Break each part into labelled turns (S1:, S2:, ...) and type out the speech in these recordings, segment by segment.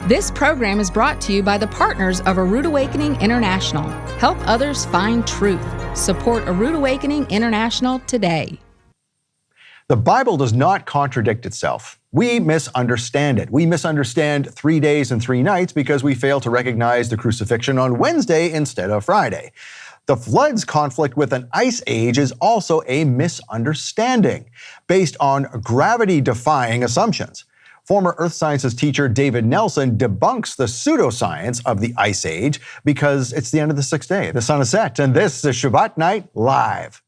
S1: This program is brought to you by the partners of A Rood Awakening International. Help others find truth. Support A Rood Awakening International today.
S2: The Bible does not contradict itself. We misunderstand it. We misunderstand 3 days and 3 nights because we fail to recognize the crucifixion on Wednesday instead of Friday. The flood's conflict with an ice age is also a misunderstanding based on gravity-defying assumptions. Former earth sciences teacher David Nelson debunks the pseudoscience of the ice age because it's the end of the 6th day. The sun is set, and this is Shabbat Night Live.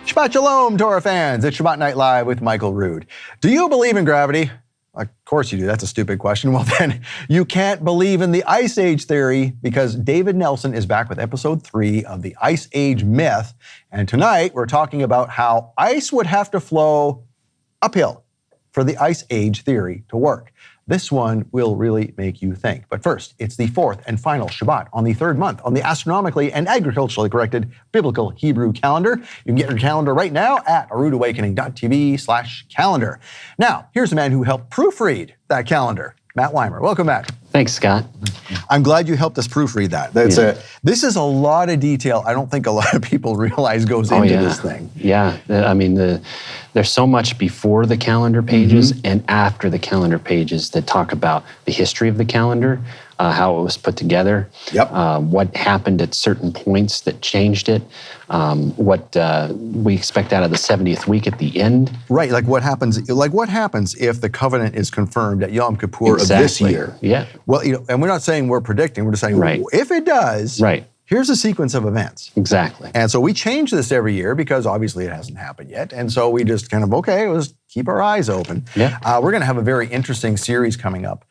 S2: Shabbat Shalom, Torah fans. It's Shabbat Night Live with Michael Rood. Do you believe in gravity? Of course you do. That's a stupid question. Well, then you can't believe in the Ice Age theory because David Nelson is back with episode 3 of the Ice Age myth. And tonight we're talking about how ice would have to flow uphill for the Ice Age theory to work. This one will really make you think. But first, it's the 4th and final Shabbat on the 3rd month on the astronomically and agriculturally corrected biblical Hebrew calendar. You can get your calendar right now at roodawakening.tv/calendar. Now, here's a man who helped proofread that calendar, Matt Weimer. Welcome back.
S3: Thanks, Scott.
S2: I'm glad you helped us proofread that. This is a lot of detail I don't think a lot of people realize goes into this thing.
S3: Yeah, I mean, there's so much before the calendar pages and after the calendar pages that talk about the history of the calendar, how it was put together, what happened at certain points that changed it, what we expect out of the 70th week at the end.
S2: Right, like what happens if the covenant is confirmed at Yom Kippur of this year?
S3: Yeah.
S2: Well, and we're not saying we're predicting, we're just saying if it does, here's a sequence of events.
S3: Exactly.
S2: And so we change this every year because obviously it hasn't happened yet. And so we just kind of, let's keep our eyes open.
S3: Yeah.
S2: We're going to have a very interesting series coming up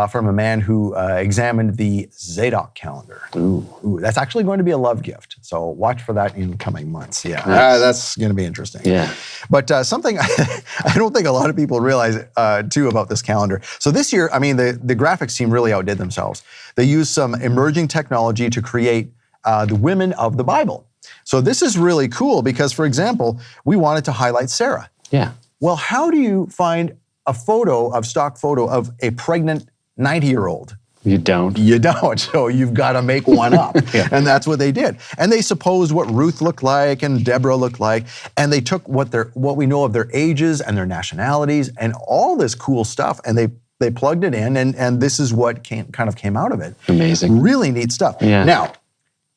S2: from a man who examined the Zadok calendar. Ooh, that's actually going to be a love gift. So watch for that in coming months. Yeah, that's going to be interesting.
S3: Yeah.
S2: But something I don't think a lot of people realize too about this calendar. So this year, I mean, the graphics team really outdid themselves. They used some emerging technology to create the women of the Bible. So this is really cool because, for example, we wanted to highlight Sarah.
S3: Yeah.
S2: Well, how do you find a stock photo of a pregnant 90-year-old?
S3: You don't.
S2: You don't, so you've got to make one up. And that's what they did. And they supposed what Ruth looked like and Deborah looked like, and they took what we know of their ages and their nationalities and all this cool stuff, and they plugged it in, and this is what kind of came out of it.
S3: Amazing.
S2: Really neat stuff.
S3: Yeah.
S2: Now,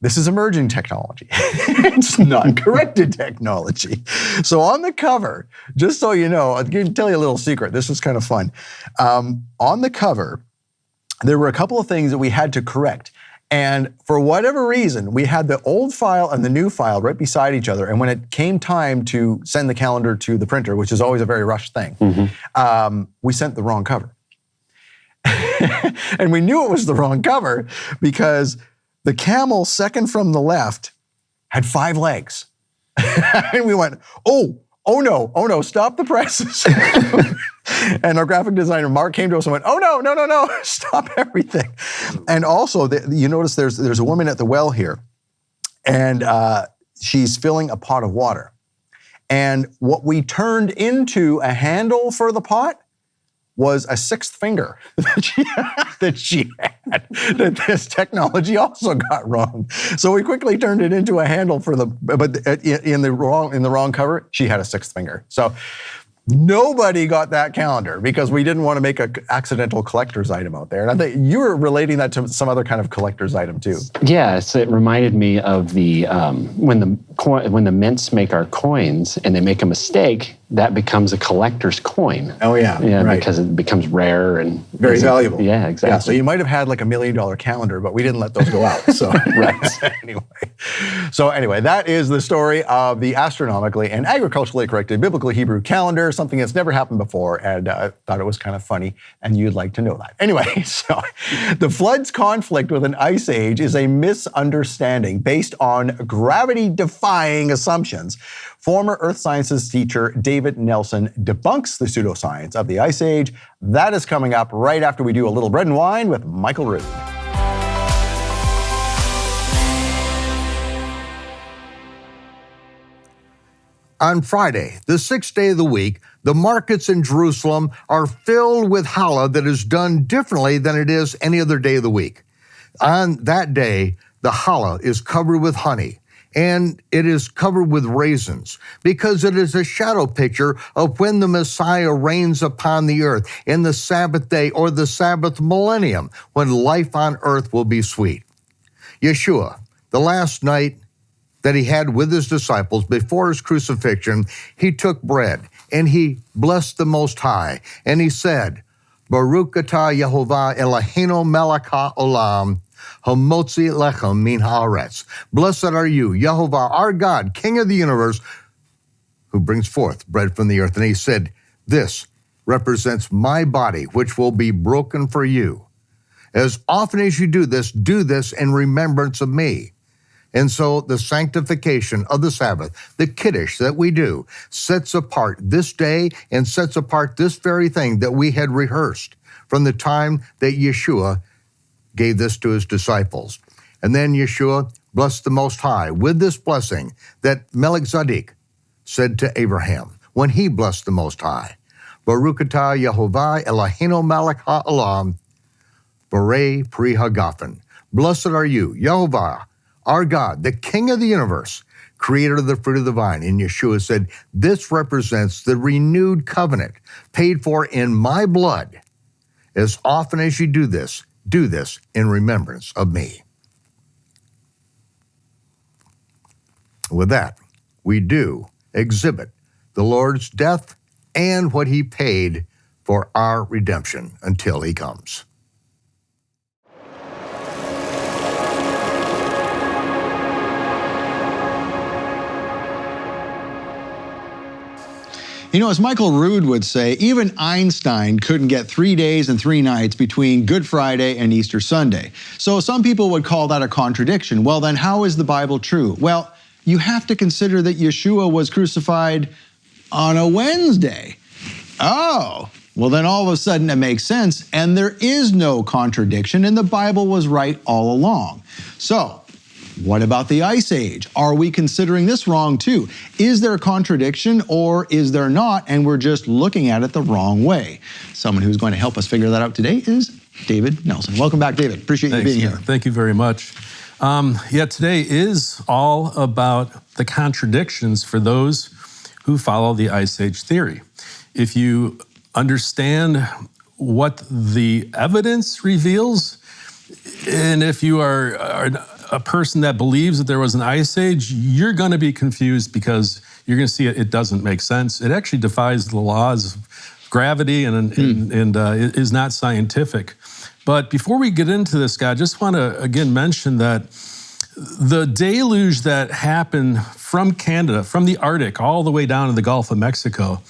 S2: this is emerging technology. It's not corrected technology. So on the cover, just so you know, I can tell you a little secret. This is kind of fun. On the cover, there were a couple of things that we had to correct. And for whatever reason, we had the old file and the new file right beside each other. And when it came time to send the calendar to the printer, which is always a very rushed thing, we sent the wrong cover. And we knew it was the wrong cover because the camel second from the left had 5 legs. And we went, oh no, stop the presses. And our graphic designer, Mark, came to us and went, oh no, stop everything. And also, you notice there's a woman at the well here, and she's filling a pot of water. And what we turned into a handle for the pot was a 6th finger that she had, that this technology also got wrong. So we quickly turned it into a handle but in the wrong cover, she had a 6th finger. So nobody got that calendar because we didn't want to make an accidental collector's item out there. And I think you were relating that to some other kind of collector's item too.
S3: Yes, it reminded me of the when the mints make our coins and they make a mistake, that becomes a collector's coin.
S2: Oh yeah, right.
S3: Because it becomes rare and
S2: very valuable.
S3: Yeah, exactly.
S2: Yeah, so you might have had like $1 million calendar, but we didn't let those go out. So anyway, that is the story of the astronomically and agriculturally corrected biblical Hebrew calendar, something that's never happened before, and I thought it was kind of funny, and you'd like to know that. Anyway, so the flood's conflict with an ice age is a misunderstanding based on gravity-defying assumptions. Former earth sciences teacher David Nelson debunks the pseudoscience of the Ice Age. That is coming up right after we do a little bread and wine with Michael Rood.
S4: On Friday, the 6th day of the week, the markets in Jerusalem are filled with challah that is done differently than it is any other day of the week. On that day, the challah is covered with honey, and it is covered with raisins, because it is a shadow picture of when the Messiah reigns upon the earth in the Sabbath day or the Sabbath millennium, when life on earth will be sweet. Yeshua, the last night that he had with his disciples before his crucifixion, he took bread and he blessed the Most High, and he said, Baruch atah Yehovah Eloheinu melech haolam, hamotzi lechem min haaretz. Blessed are you, Yehovah, our God, King of the universe, who brings forth bread from the earth. And he said, this represents my body, which will be broken for you. As often as you do this in remembrance of me. And so the sanctification of the Sabbath, the Kiddish that we do, sets apart this day and sets apart this very thing that we had rehearsed from the time that Yeshua gave this to his disciples. And then Yeshua blessed the Most High with this blessing that Melchizedek said to Abraham when he blessed the Most High. Baruch atah Yehovah Eloheinu melech haolam, Borei pri hagafen. Blessed are you, Yehovah, our God, the King of the universe, creator of the fruit of the vine. And Yeshua said, this represents the renewed covenant paid for in my blood. As often as you do this in remembrance of me. With that, we do exhibit the Lord's death and what he paid for our redemption until he comes.
S2: You know, as Michael Rood would say, even Einstein couldn't get 3 days and 3 nights between Good Friday and Easter Sunday. So some people would call that a contradiction. Well, then how is the Bible true? Well, you have to consider that Yeshua was crucified on a Wednesday. Oh, well then all of a sudden it makes sense, and there is no contradiction, and the Bible was right all along. So, what about the Ice Age? Are we considering this wrong too? Is there a contradiction or is there not, and we're just looking at it the wrong way? Someone who's going to help us figure that out today is David Nelson. Welcome back, David. Appreciate you being here.
S5: Thank you very much. Today is all about the contradictions for those who follow the Ice Age theory. If you understand what the evidence reveals, and if you are a person that believes that there was an ice age, you're going to be confused because you're going to see it doesn't make sense. It actually defies the laws of gravity and is not scientific. But before we get into this, guy, I just want to again mention that the deluge that happened from Canada, from the Arctic, all the way down to the Gulf of Mexico,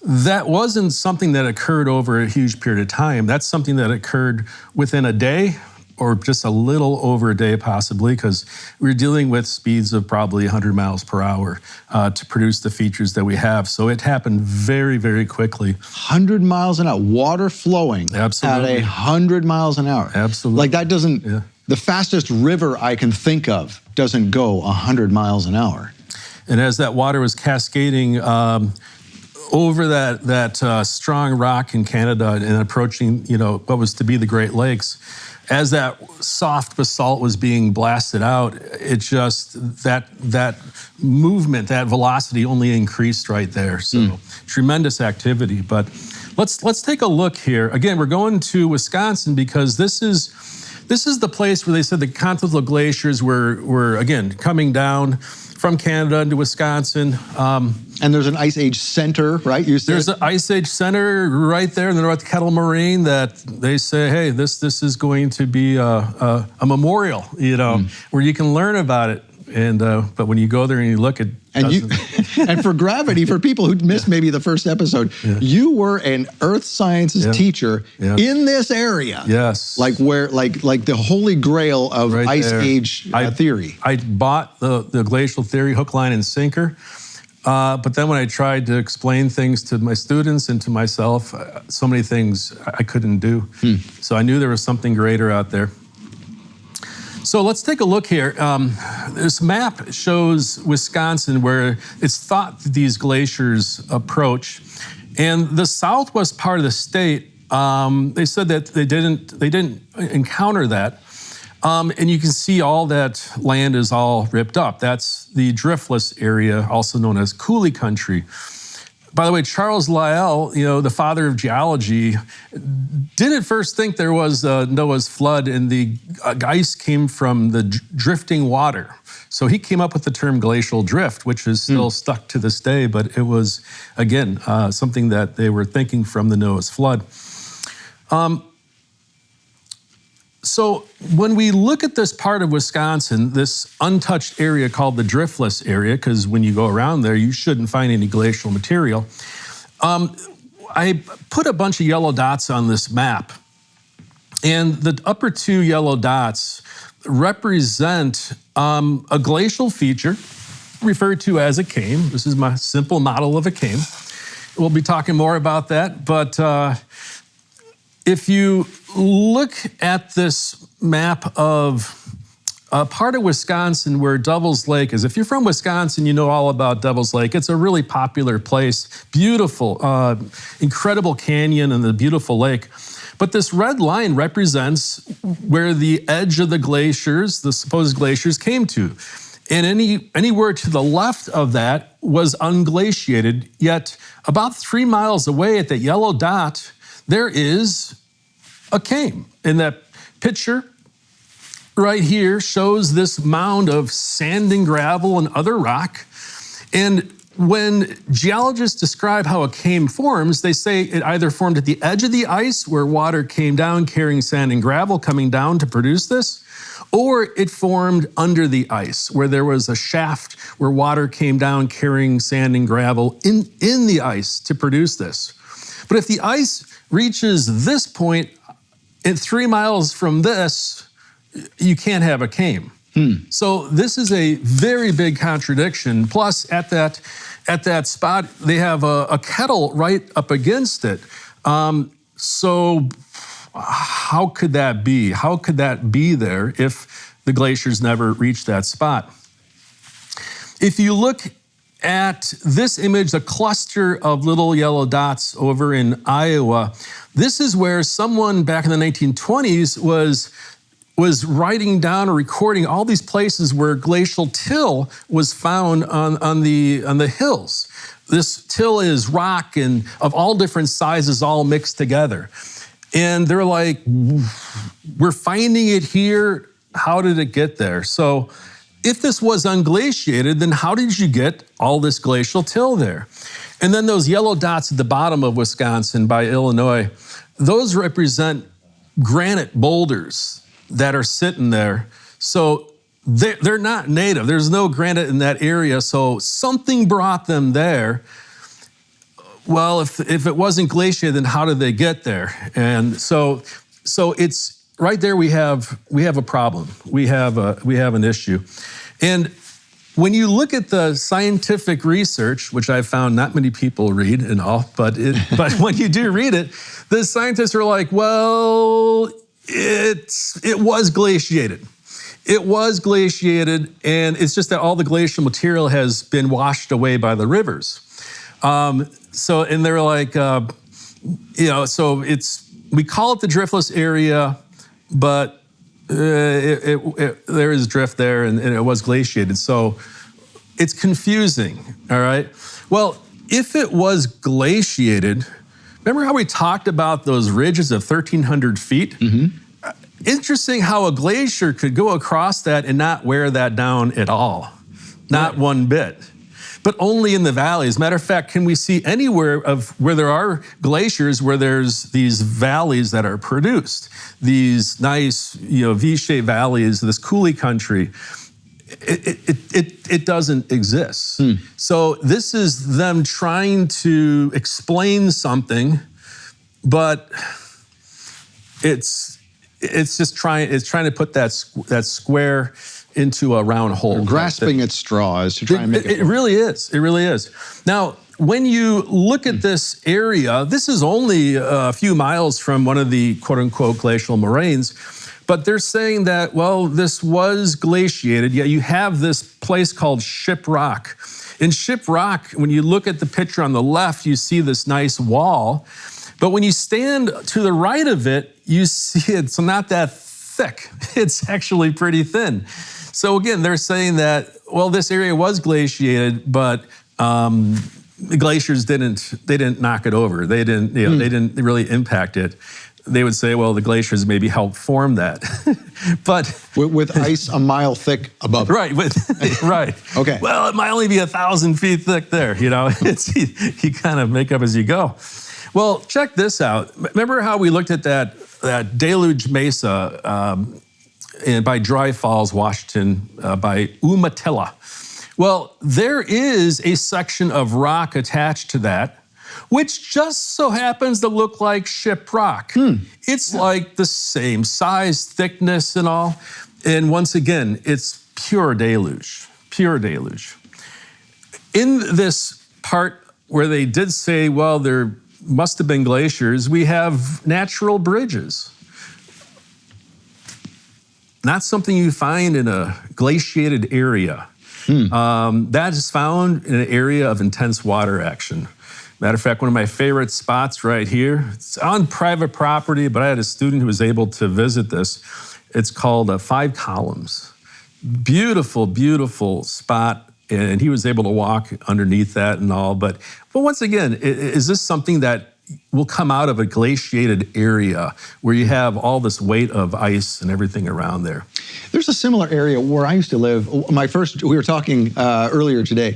S5: that wasn't something that occurred over a huge period of time. That's something that occurred within a day, or just a little over a day possibly, because we're dealing with speeds of probably 100 miles per hour to produce the features that we have. So it happened very, very quickly.
S2: 100 miles an hour, water flowing
S5: Absolutely.
S2: At 100 miles an hour.
S5: Absolutely.
S2: Like that doesn't, the fastest river I can think of doesn't go 100 miles an hour.
S5: And as that water was cascading over that strong rock in Canada and approaching, what was to be the Great Lakes, as that soft basalt was being blasted out, it just, that movement, that velocity only increased right there. So tremendous activity. But let's take a look here. Again, we're going to Wisconsin because this is the place where they said the continental glaciers were again coming down from Canada into Wisconsin.
S2: And there's an Ice Age center, right?
S5: There's an Ice Age center right there in the North Kettle Moraine that they say, hey, this is going to be a memorial, where you can learn about it. And but when you go there and you look, it doesn't.
S2: And for gravity, for people who missed maybe the first episode, you were an earth sciences teacher in this area.
S5: Yes.
S2: Like where, like the holy grail of
S5: right
S2: Ice
S5: there.
S2: Age theory.
S5: I bought the glacial theory hook, line, and sinker. But then when I tried to explain things to my students and to myself, so many things I couldn't do. So I knew there was something greater out there. So let's take a look here. This map shows Wisconsin, where it's thought that these glaciers approach. And the southwest part of the state, they said that they didn't encounter that. And you can see all that land is all ripped up. That's the driftless area, also known as coulee country. By the way, Charles Lyell, the father of geology, didn't first think there was Noah's flood, and the ice came from the drifting water. So he came up with the term glacial drift, which is still stuck to this day, but it was, again, something that they were thinking from the Noah's flood. So when we look at this part of Wisconsin, this untouched area called the driftless area, because when you go around there, you shouldn't find any glacial material. I put a bunch of yellow dots on this map. And the upper two yellow dots represent a glacial feature referred to as a came. This is my simple model of a came. We'll be talking more about that, but if you look at this map of a part of Wisconsin where Devil's Lake is, if you're from Wisconsin, you know all about Devil's Lake. It's a really popular place, beautiful, incredible canyon and the beautiful lake. But this red line represents where the edge of the glaciers, the supposed glaciers, came to. And anywhere to the left of that was unglaciated, yet about 3 miles away at that yellow dot, there is a came. And that picture right here shows this mound of sand and gravel and other rock. And when geologists describe how a came forms, they say it either formed at the edge of the ice where water came down carrying sand and gravel coming down to produce this, or it formed under the ice where there was a shaft where water came down carrying sand and gravel in the ice to produce this. But if the ice reaches this point, and 3 miles from this, you can't have a came. So this is a very big contradiction. Plus, at that spot, they have a kettle right up against it. So how could that be? How could that be there if the glaciers never reached that spot? If you look at this image, a cluster of little yellow dots over in Iowa, this is where someone back in the 1920s was writing down or recording all these places where glacial till was found on the hills. This till is rock and of all different sizes all mixed together. And they're like, we're finding it here. How did it get there? So if this was unglaciated, then how did you get all this glacial till there? And then those yellow dots at the bottom of Wisconsin by Illinois, those represent granite boulders that are sitting there. So they're not native. There's no granite in that area, so something brought them there. Well, if it wasn't glaciated, then how did they get there? And so it's right there. We have a problem. We have an issue. And when you look at the scientific research, which I've found not many people read and all, but when you do read it, the scientists are like, well, it was glaciated. It was glaciated, and it's just that all the glacial material has been washed away by the rivers. And they're like, so we call it the driftless area, but there is drift there, and it was glaciated. So it's confusing, all right? Well, if it was glaciated, remember how we talked about those ridges of 1,300 feet? Interesting how a glacier could go across that and not wear that down at all. Not one bit. But only in the valleys. Matter of fact, can we see anywhere of where there are glaciers where there's these valleys that are produced? These nice, V-shaped valleys, this coulee country. It doesn't exist. So this is them trying to explain something, but it's trying to put that square into a round hole.
S2: They're grasping at straws to try and make it.
S5: It really is. It really is. Now, when you look at this area, this is only a few miles from one of the quote-unquote glacial moraines, But they're saying that, well, this was glaciated. Yeah, you have this place called Shiprock. In Shiprock, when you look at the picture on the left, you see this nice wall. But when you stand to the right of it, you see it's not that thick. It's actually pretty thin. So again, they're saying that, well, this area was glaciated, but the glaciers didn't knock it over. They didn't, they didn't really impact it. They would say, well, the glaciers maybe helped form that, but
S2: with ice a mile thick above it.
S5: Right, right.
S2: Okay.
S5: Well, it might only be 1,000 feet thick there. It's you kind of make up as you go. Well, check this out. Remember how we looked at that deluge mesa by Dry Falls, Washington, by Umatilla? Well, there is a section of rock attached to that, which just so happens to look like Shiprock. It's like the same size, thickness, and all. And once again, it's pure deluge, pure deluge. In this part where they did say, well, there must have been glaciers, we have natural bridges. Not something you find in a glaciated area. That is found in an area of intense water action. Matter of fact, one of my favorite spots right here, it's on private property, but I had a student who was able to visit this. It's called 5 Columns. Beautiful, beautiful spot, and he was able to walk underneath that and all. But once again, is this something that will come out of a glaciated area where you have all this weight of ice and everything around there?
S2: There's a similar area where I used to live. We were talking earlier today.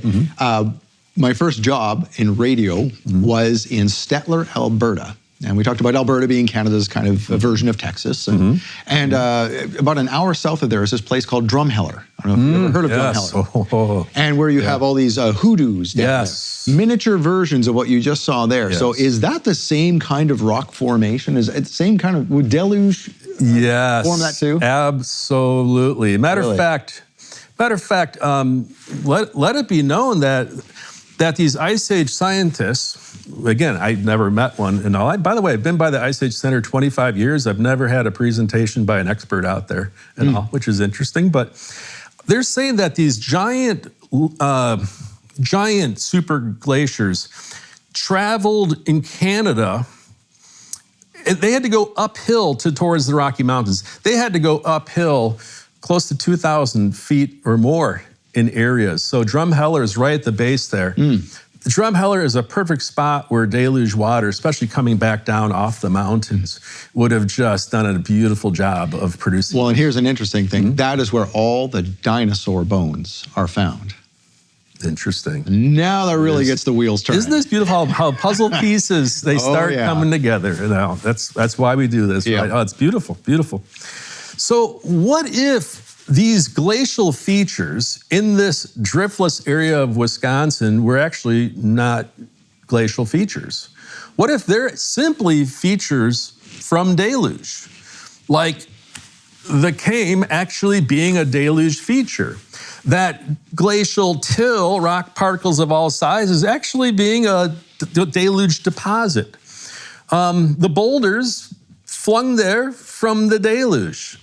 S2: My first job in radio was in Stettler, Alberta. And we talked about Alberta being Canada's kind of version of Texas. And about an hour south of there is this place called Drumheller. I don't know if you've ever heard of Drumheller. And where you have all these hoodoos down there. Miniature versions of what you just saw there. So is that the same kind of rock formation? Is it the same kind of, would deluge form that too?
S5: Absolutely. Matter of fact, let it be known that these Ice Age scientists, again, I never met one and all. By the way, I've been by the Ice Age Center 25 years. I've never had a presentation by an expert out there and all, which is interesting. But they're saying that these giant super glaciers traveled in Canada. They had to go uphill towards the Rocky Mountains. They had to go uphill close to 2,000 feet or more in areas. So Drumheller is right at the base there. Drumheller is a perfect spot where deluge water, especially coming back down off the mountains, would have just done a beautiful job of producing.
S2: Well, and here's an interesting thing. That is where all the dinosaur bones are found.
S5: Interesting.
S2: Now that really gets the wheels turning.
S5: Isn't this beautiful how puzzle pieces, they start coming together? Now, that's why we do this, right? Oh, it's beautiful, beautiful. So what if these glacial features in this driftless area of Wisconsin were actually not glacial features? What if they're simply features from deluge? Like the Kame actually being a deluge feature. That glacial till, rock particles of all sizes, actually being a deluge deposit. The boulders flung there from the deluge.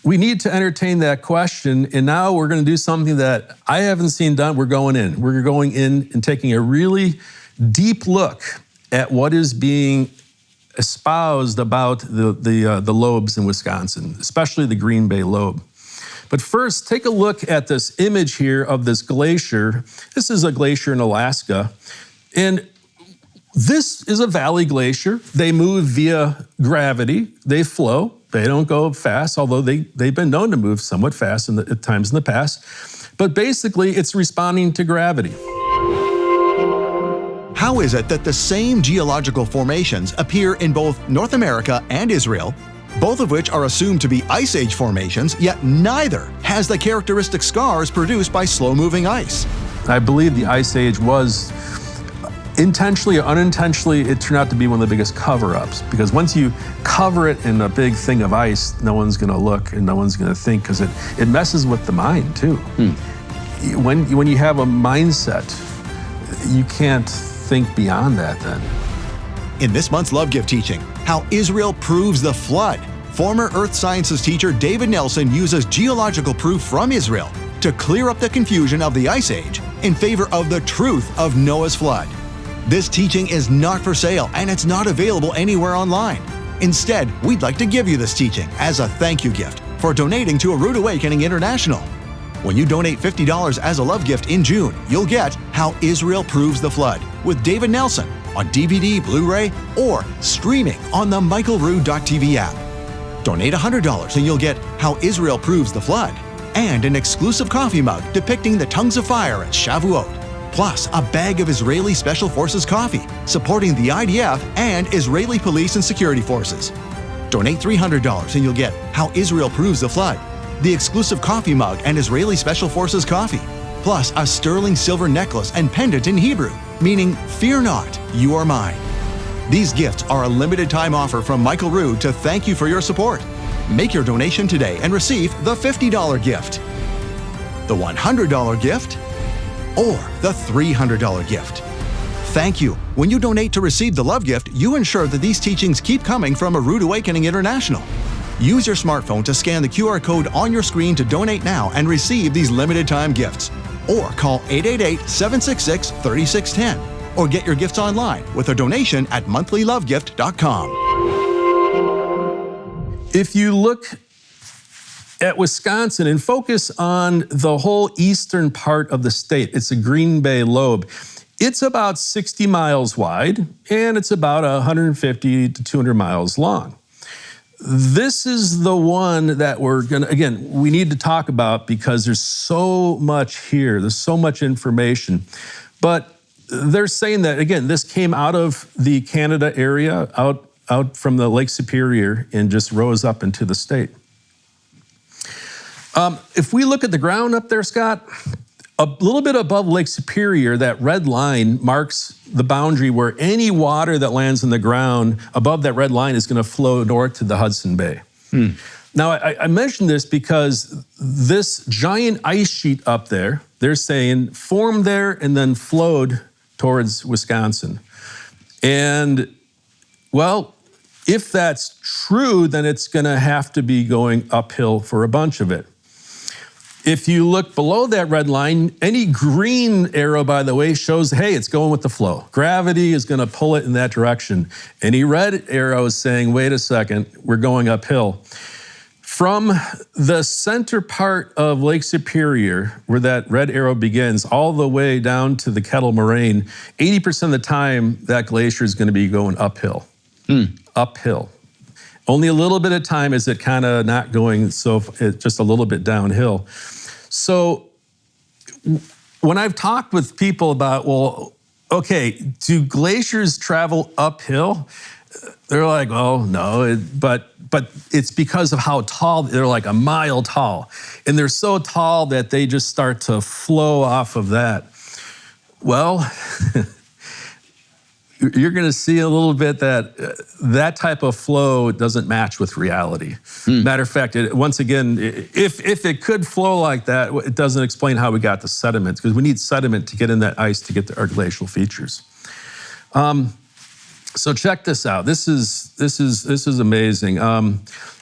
S5: We need to entertain that question, and now we're going to do something that I haven't seen done. We're going in. We're going in and taking a really deep look at what is being espoused about the lobes in Wisconsin, especially the Green Bay lobe. But first, take a look at this image here of this glacier. This is a glacier in Alaska, and this is a valley glacier. They move via gravity. They flow. They don't go fast, although they've been known to move somewhat fast at times in the past. But basically, it's responding to gravity.
S2: How is it that the same geological formations appear in both North America and Israel, both of which are assumed to be Ice Age formations, yet neither has the characteristic scars produced by slow-moving ice?
S5: I believe the Ice Age was, intentionally or unintentionally, it turned out to be one of the biggest cover-ups, because once you cover it in a big thing of ice, no one's going to look and no one's going to think, because it messes with the mind too. When you have a mindset, you can't think beyond that then.
S2: In this month's Love Gift teaching, how Israel proves the flood former Earth Sciences teacher David Nelson uses geological proof from Israel to clear up the confusion of the Ice Age in favor of the truth of Noah's flood. This teaching is not for sale and it's not available anywhere online. Instead, we'd like to give you this teaching as a thank you gift for donating to A Rood Awakening International. When you donate $50 as a love gift in June, you'll get How Israel Proves the Flood with David Nelson on DVD, Blu-ray, or streaming on the michaelrood.tv app. Donate $100 and you'll get How Israel Proves the Flood and an exclusive coffee mug depicting the tongues of fire at Shavuot, plus a bag of Israeli Special Forces coffee supporting the IDF and Israeli police and security forces. Donate $300 and you'll get How Israel Proves the Flood, the exclusive coffee mug and Israeli Special Forces coffee, plus a sterling silver necklace and pendant in Hebrew, meaning, "Fear not, you are mine." These gifts are a limited time offer from Michael Rood to thank you for your support. Make your donation today and receive the $50 gift, the $100 gift, or the $300 gift. Thank you. When you donate to receive the love gift, you ensure that these teachings keep coming from A Rood Awakening International. Use your smartphone to scan the QR code on your screen to donate now and receive these limited time gifts. Or call 888-766-3610. Or get your gifts online with a donation at monthlylovegift.com.
S5: If you look at Wisconsin and focus on the whole eastern part of the state, it's a Green Bay lobe. It's about 60 miles wide and it's about 150 to 200 miles long. This is the one that we're gonna, again, we need to talk about because there's so much here, there's so much information. But they're saying that, again, this came out of the Canada area, out from the Lake Superior and just rose up into the state. If we look at the ground up there, Scott, a little bit above Lake Superior, that red line marks the boundary where any water that lands in the ground above that red line is going to flow north to the Hudson Bay. Now, I mentioned this because this giant ice sheet up there, they're saying, formed there and then flowed towards Wisconsin. And, well, if that's true, then it's going to have to be going uphill for a bunch of it. If you look below that red line, any green arrow, by the way, shows, hey, it's going with the flow. Gravity is going to pull it in that direction. Any red arrow is saying, wait a second, we're going uphill. From the center part of Lake Superior, where that red arrow begins, all the way down to the Kettle Moraine, 80% of the time, that glacier is going to be going uphill. Uphill. Only a little bit of time is it kind of not going so, just a little bit downhill. So when I've talked with people about, well, okay, do glaciers travel uphill? They're like, oh, no, but it's because of how tall, they're like a mile tall. And they're so tall that they just start to flow off of that. Well, you're going to see a little bit that that type of flow doesn't match with reality. Matter of fact, once again, if it could flow like that, it doesn't explain how we got the sediment, because we need sediment to get in that ice to get our glacial features. So check this out. This is amazing.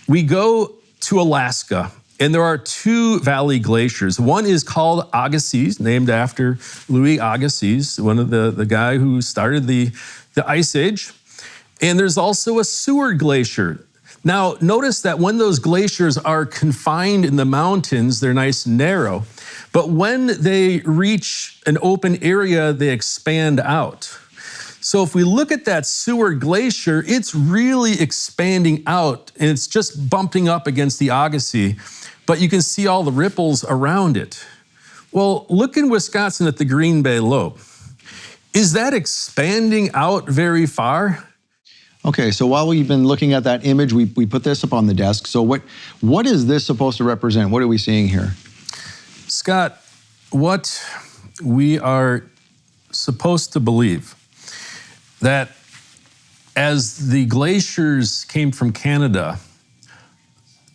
S5: We go to Alaska, and there are two valley glaciers. One is called Agassiz, named after Louis Agassiz, one of the guy who started the Ice Age. And there's also a Seward Glacier. Now, notice that when those glaciers are confined in the mountains, they're nice and narrow. But when they reach an open area, they expand out. So if we look at that Seward Glacier, it's really expanding out, and it's just bumping up against the Agassiz, but you can see all the ripples around it. Well, look in Wisconsin at the Green Bay lobe. Is that expanding out very far?
S2: Okay, so while we've been looking at that image, we put this up on the desk. So what is this supposed to represent? What are we seeing here?
S5: Scott, what we are supposed to believe, that as the glaciers came from Canada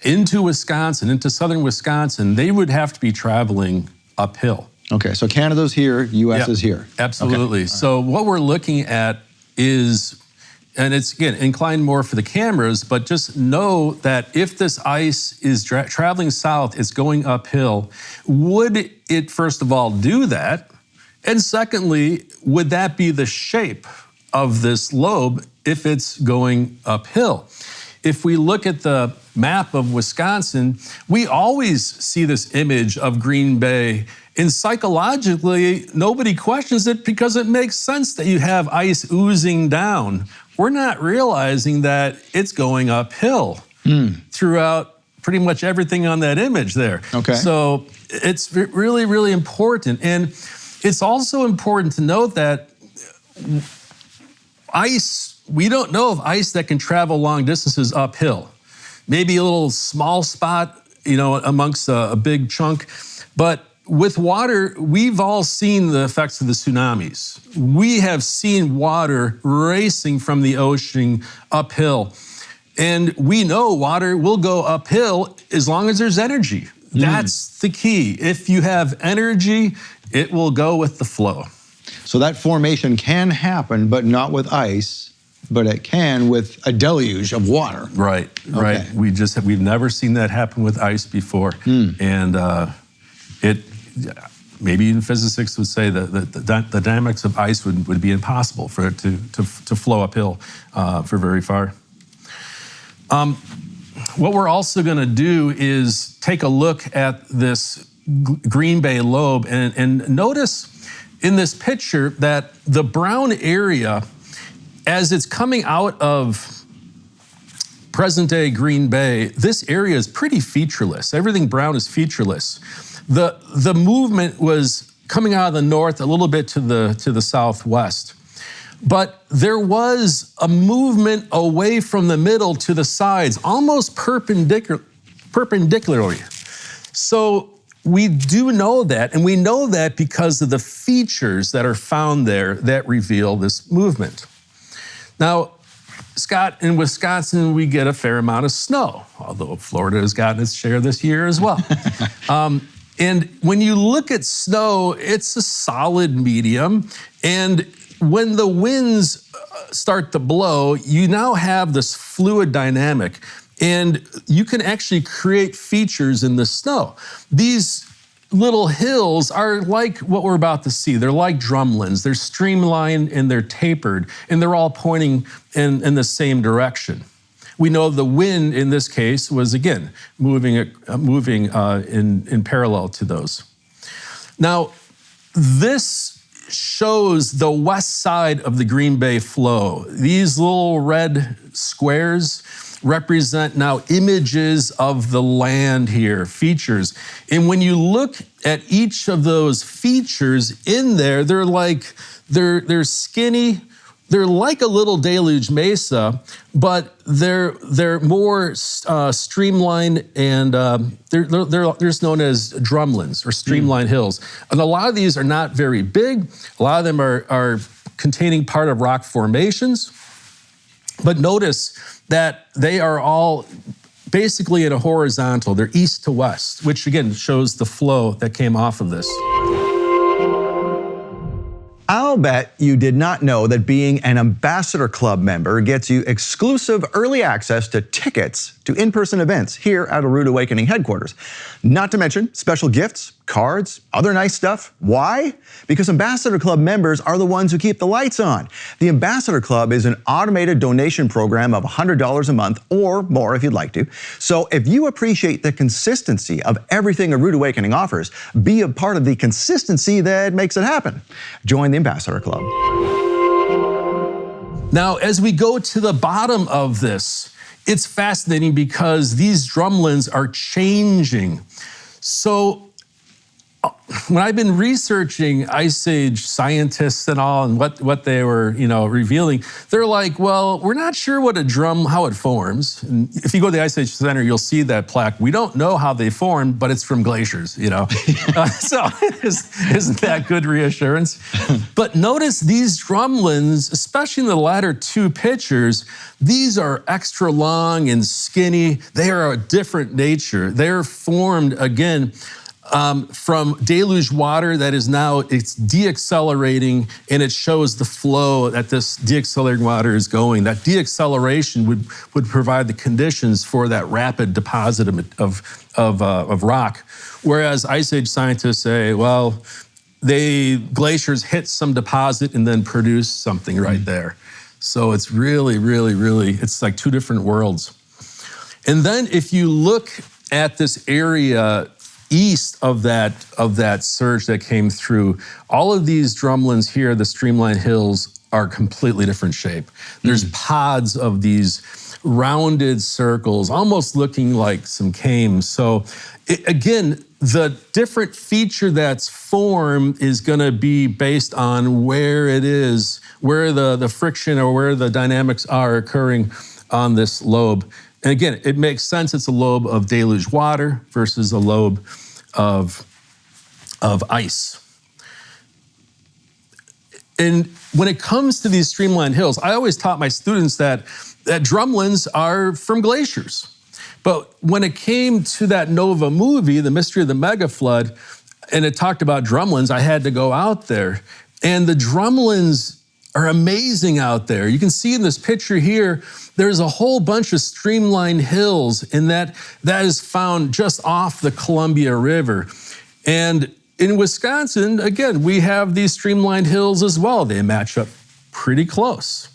S5: into Wisconsin, into southern Wisconsin, they would have to be traveling uphill. Okay, so Canada's here, US is here. Absolutely. Okay. So what we're looking at is and it's, again, inclined more for the cameras, but just know that if this ice is traveling south, it's going uphill, would it, first of all, do that? And secondly, would that be the shape of this lobe if it's going uphill? If we look at the map of Wisconsin, we always see this image of Green Bay, and psychologically, nobody questions it because it makes sense that you have ice oozing down. We're not realizing that it's going uphill throughout pretty much everything on that image there.
S2: Okay.
S5: So it's really, really important. And it's also important to note that ice, we don't know of ice that can travel long distances uphill. Maybe a little small spot, amongst a big chunk. But with water, we've all seen the effects of the tsunamis. We have seen water racing from the ocean uphill. And we know water will go uphill as long as there's energy. That's the key. If you have energy, it will go with the flow.
S2: So that formation can happen, but not with ice, but it can with a deluge of water.
S5: Right, right. We've never seen that happen with ice before. And maybe even physicists would say that the dynamics of ice would be impossible for it to flow uphill for very far. What we're also going to do is take a look at this Green Bay lobe and notice in this picture that the brown area, as it's coming out of present-day Green Bay, this area is pretty featureless. Everything brown is featureless. The movement was coming out of the north a little bit to the southwest. But there was a movement away from the middle to the sides, almost perpendicularly. So we do know that, and we know that because of the features that are found there that reveal this movement. Now, Scott, in Wisconsin, we get a fair amount of snow, although Florida has gotten its share this year as well. And when you look at snow, it's a solid medium, and when the winds start to blow, you now have this fluid dynamic, and you can actually create features in the snow. These little hills are like what we're about to see. They're like drumlins. They're streamlined and they're tapered, and they're all pointing in the same direction. We know the wind in this case was, again, moving in parallel to those. Now, this shows the west side of the Green Bay flow. These little red squares represent now images of the land here, features. And when you look at each of those features in there, they're skinny. They're like a little deluge mesa, but they're more streamlined, and they're just known as drumlins or streamlined hills. And a lot of these are not very big. A lot of them are containing part of rock formations. But notice that they are all basically in a horizontal. They're east to west, which again shows the flow that came off of this.
S2: I'll bet you did not know that being an Ambassador Club member gets you exclusive early access to tickets to in-person events here at a Rood Awakening headquarters. Not to mention special gifts, cards, other nice stuff. Why? Because Ambassador Club members are the ones who keep the lights on. The Ambassador Club is an automated donation program of $100 a month or more if you'd like to. So if you appreciate the consistency of everything a Rood Awakening offers, be a part of the consistency that makes it happen. Join the Ambassador Club.
S5: Now, as we go to the bottom of this, it's fascinating because these drumlins are changing. So when I've been researching Ice Age scientists and all, and what they were, revealing, they're like, well, we're not sure what a drum, how it forms. And if you go to the Ice Age Center, you'll see that plaque. We don't know how they formed, but it's from glaciers, So isn't that good reassurance? But notice these drumlins, especially in the latter two pictures, these are extra long and skinny. They are a different nature. They're formed, again, from deluge water that is now, it's deaccelerating, and it shows the flow that this deaccelerating water is going. That deacceleration would provide the conditions for that rapid deposit of rock. Whereas Ice Age scientists say, well, glaciers hit some deposit and then produce something right there. So it's really, really, really, it's like two different worlds. And then if you look at this area east of that surge that came through, all of these drumlins here, the streamlined hills, are completely different shape. There's pods of these rounded circles, almost looking like some cames. So again, the different feature that's formed is gonna be based on where it is, where the friction or where the dynamics are occurring on this lobe. And again, it makes sense it's a lobe of deluge water versus a lobe of ice. And when it comes to these streamlined hills, I always taught my students that drumlins are from glaciers. But when it came to that Nova movie, The Mystery of the Mega Flood, and it talked about drumlins, I had to go out there. And the drumlins are amazing out there. You can see in this picture here, there's a whole bunch of streamlined hills, and that is found just off the Columbia River. And in Wisconsin, again, we have these streamlined hills as well. They match up pretty close.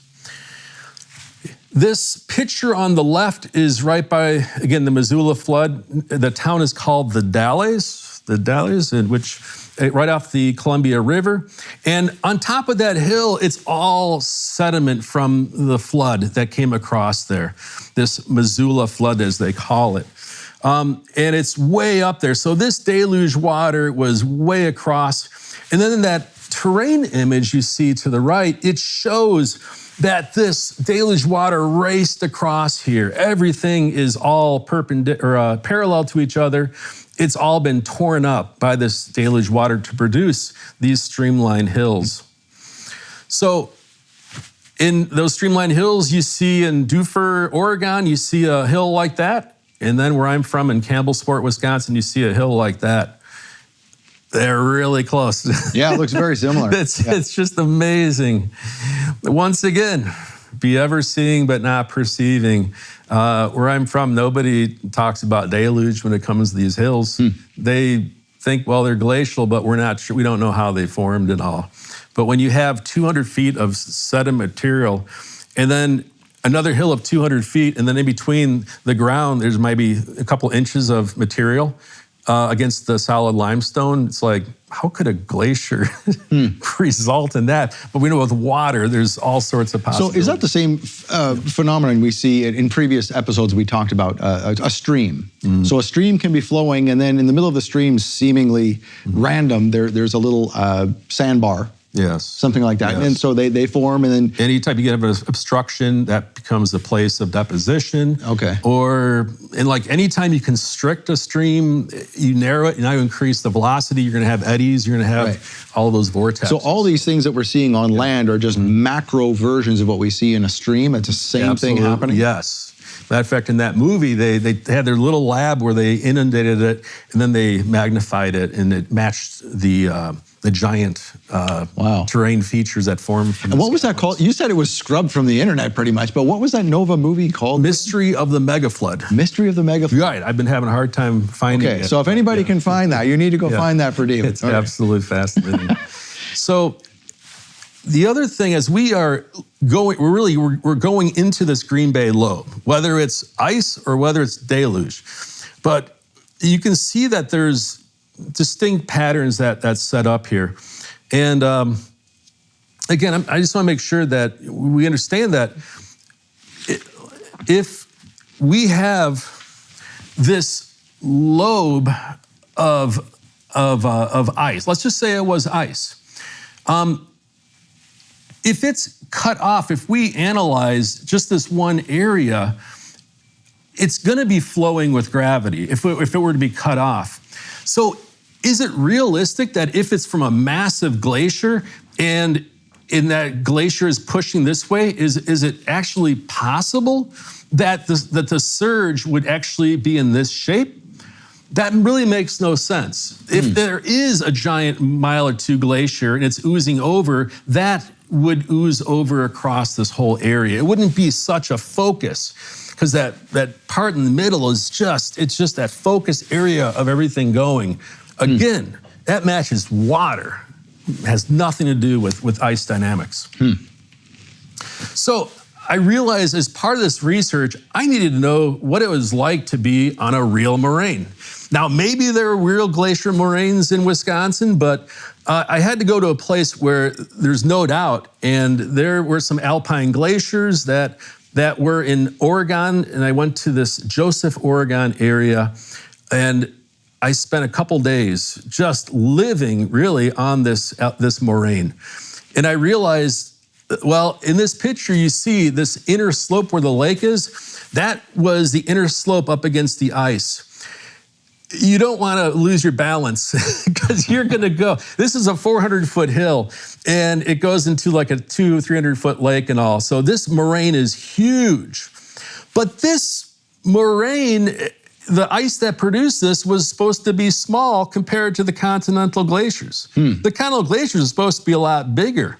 S5: This picture on the left is right by, again, the Missoula flood. The town is called the Dalles, in which right off the Columbia River. And on top of that hill, it's all sediment from the flood that came across there, this Missoula flood, as they call it. And it's way up there. So this deluge water was way across. And then in that terrain image you see to the right, it shows that this deluge water raced across here. Everything is all parallel to each other. It's all been torn up by this deluge water to produce these streamlined hills. So in those streamlined hills you see in Dufur, Oregon, you see a hill like that. And then where I'm from in Campbellsport, Wisconsin, you see a hill like that. They're really close.
S2: Yeah, it looks very similar.
S5: It's just amazing. Once again, be ever seeing but not perceiving. Where I'm from, nobody talks about deluge when it comes to these hills. They think, well, they're glacial, but we're not sure. We don't know how they formed and all. But when you have 200 feet of sediment material, and then another hill of 200 feet, and then in between the ground, there's maybe a couple inches of material against the solid limestone, it's like, how could a glacier result in that? But we know with water, there's all sorts of possibilities.
S2: So is that the same phenomenon we see in previous episodes? We talked about a stream. So a stream can be flowing, and then in the middle of the stream, seemingly random, there's a little sandbar.
S5: Yes.
S2: Something like that. Yes. And so they form, and then
S5: anytime you get an obstruction, that becomes a place of deposition.
S2: Okay.
S5: And like anytime you constrict a stream, you narrow it, and now you increase the velocity, you're gonna have eddies, you're gonna have all those vortexes.
S2: So all these things that we're seeing on land are just macro versions of what we see in a stream. It's the same thing happening?
S5: Yes. Matter of fact, in that movie, they had their little lab where they inundated it, and then they magnified it, and it matched the giant terrain features that form from.
S2: And what was that called? You said it was scrubbed from the internet pretty much, but what was that Nova movie called?
S5: Mystery of the Mega Flood.
S2: Mystery of the Mega Flood.
S5: Right, I've been having a hard time finding it.
S2: Okay, so if anybody can find that, you need to go find that for David.
S5: It's absolutely fascinating. So the other thing is we're going into this Green Bay lobe, whether it's ice or whether it's deluge. But you can see that there's distinct patterns that's set up here. And again, I just want to make sure that we understand that if we have this lobe of ice, let's just say it was ice. If it's cut off, if we analyze just this one area, it's going to be flowing with gravity if it were to be cut off. So is it realistic that if it's from a massive glacier and that glacier is pushing this way, is it actually possible that the surge would actually be in this shape? that really makes no sense. If there is a giant mile or two glacier and it's oozing over, that would ooze over across this whole area. It wouldn't be such a focus, because that part in the middle is it's just that focus area of everything going. Again, that matches water. It has nothing to do with ice dynamics. So I realized as part of this research, I needed to know what it was like to be on a real moraine. Now, maybe there are real glacier moraines in Wisconsin, but I had to go to a place where there's no doubt, and there were some alpine glaciers that were in Oregon, and I went to this Joseph, Oregon area, and I spent a couple days just living really on this moraine. And I realized, well, in this picture you see this inner slope where the lake is, that was the inner slope up against the ice. You don't want to lose your balance because you're going to go. This is a 400-foot hill, and it goes into like a 200-300-foot lake and all. So this moraine is huge. But this moraine, the ice that produced this was supposed to be small compared to the continental glaciers. The continental glaciers are supposed to be a lot bigger.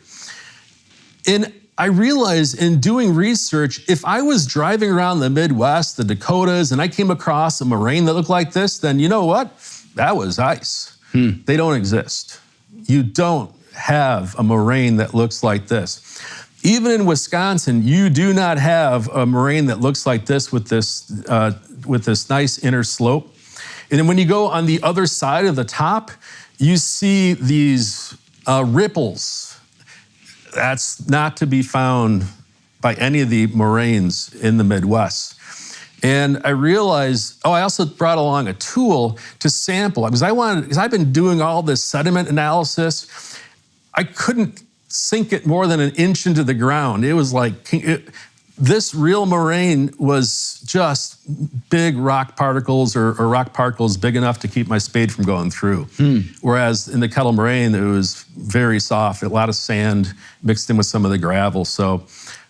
S5: And I realized in doing research, if I was driving around the Midwest, the Dakotas, and I came across a moraine that looked like this, then you know what? That was ice. They don't exist. You don't have a moraine that looks like this. Even in Wisconsin, you do not have a moraine that looks like this with this nice inner slope. And then when you go on the other side of the top, you see these ripples. That's not to be found by any of the moraines in the Midwest. And I realized, I also brought along a tool to sample, because I've been doing all this sediment analysis. I couldn't sink it more than an inch into the ground. It was like, this real moraine was just big rock particles or rock particles big enough to keep my spade from going through. Whereas in the Kettle Moraine, it was very soft, a lot of sand mixed in with some of the gravel. So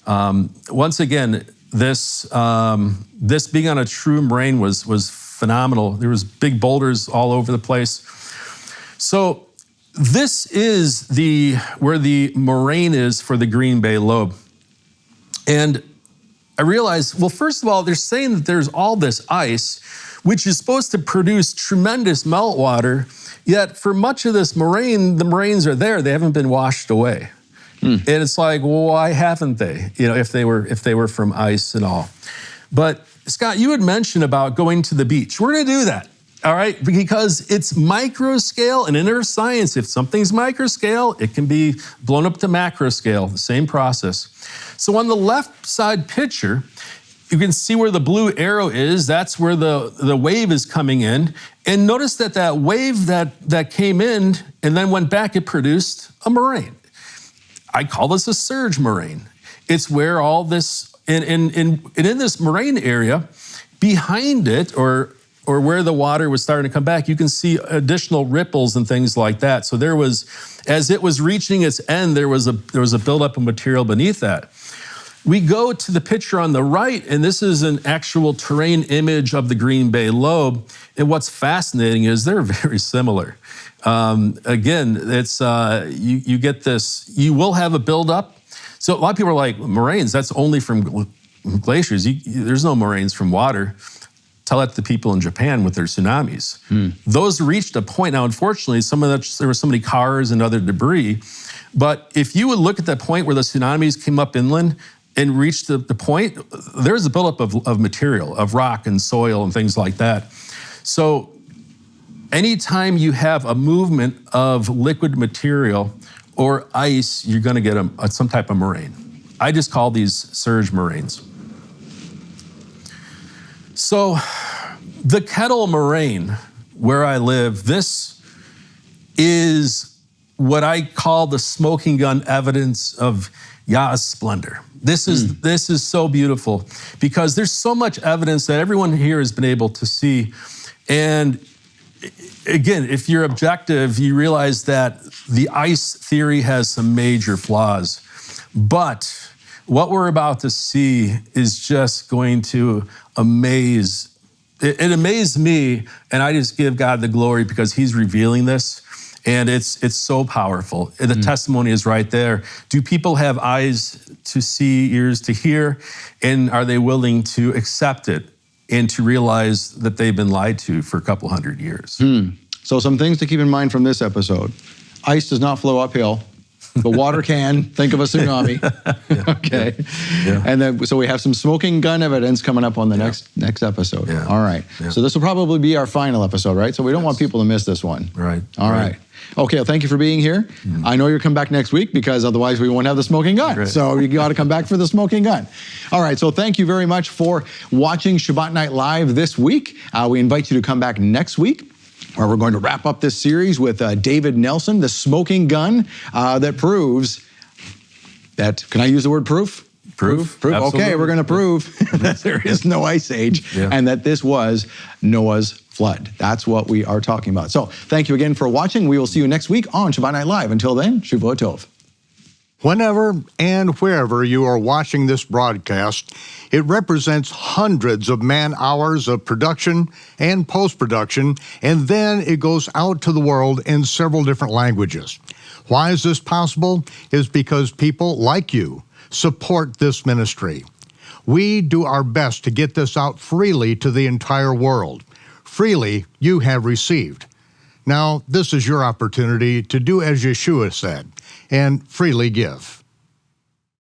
S5: once again, this being on a true moraine was phenomenal. There was big boulders all over the place. So this is where the moraine is for the Green Bay lobe. And I realized, well, first of all, they're saying that there's all this ice, which is supposed to produce tremendous meltwater, yet for much of this moraine, the moraines are there, they haven't been washed away. And it's like, well, why haven't they? You know, if they were from ice and all. But Scott, you had mentioned about going to the beach. We're gonna do that, all right? Because it's micro scale, and in our science, if something's micro scale, it can be blown up to macro scale, the same process. So on the left side picture, you can see where the blue arrow is. That's where the wave is coming in. And notice that wave that came in and then went back, it produced a moraine. I call this a surge moraine. It's where all this, and in this moraine area, behind it, or where the water was starting to come back, you can see additional ripples and things like that. So there was, as it was reaching its end, there was a buildup of material beneath that. We go to the picture on the right, and this is an actual terrain image of the Green Bay lobe. And what's fascinating is they're very similar. Again, it's you get this, you will have a buildup. So a lot of people are like, moraines, that's only from glaciers. There's no moraines from water. Tell that to the people in Japan with their tsunamis. Those reached a point. Now, unfortunately, there were so many cars and other debris. But if you would look at that point where the tsunamis came up inland and reached the point, there's a buildup of material, of rock and soil and things like that. So anytime you have a movement of liquid material or ice, you're gonna get some type of moraine. I just call these surge moraines. So the Kettle Moraine, where I live, this is what I call the smoking gun evidence of Yah's splendor. This is so beautiful because there's so much evidence that everyone here has been able to see. And again, if you're objective, you realize that the ice theory has some major flaws. But what we're about to see is just going to amaze it amazed me, and I just give God the glory because he's revealing this, and it's so powerful. The testimony is right there. Do people have eyes to see, ears to hear, and are they willing to accept it and to realize that they've been lied to for a couple hundred years?
S2: So some things to keep in mind from this episode. Ice does not flow uphill. The water can. Think of a tsunami. Okay.
S5: Yeah.
S2: And then, so we have some smoking gun evidence coming up on the next episode.
S5: Yeah.
S2: All right.
S5: Yeah.
S2: So this will probably be our final episode, right? So we don't want people to miss this one.
S5: Right.
S2: All right. Okay, well, thank you for being here. I know you'll come back next week because otherwise we won't have the smoking gun.
S5: Right.
S2: So you got to come back for the smoking gun. All right, so thank you very much for watching Shabbat Night Live this week. We invite you to come back next week, where we're going to wrap up this series with David Nelson, the smoking gun that proves that, can I use the word proof? Proof.
S5: Absolutely.
S2: Okay, we're going to prove that there is no ice age and that this was Noah's flood. That's what we are talking about. So thank you again for watching. We will see you next week on Shabbat Night Live. Until then, Shavua Tov.
S4: Whenever and wherever you are watching this broadcast, it represents hundreds of man-hours of production and post-production, and then it goes out to the world in several different languages. Why is this possible? It's because people like you support this ministry. We do our best to get this out freely to the entire world. Freely you have received. Now, this is your opportunity to do as Yeshua said, and freely give.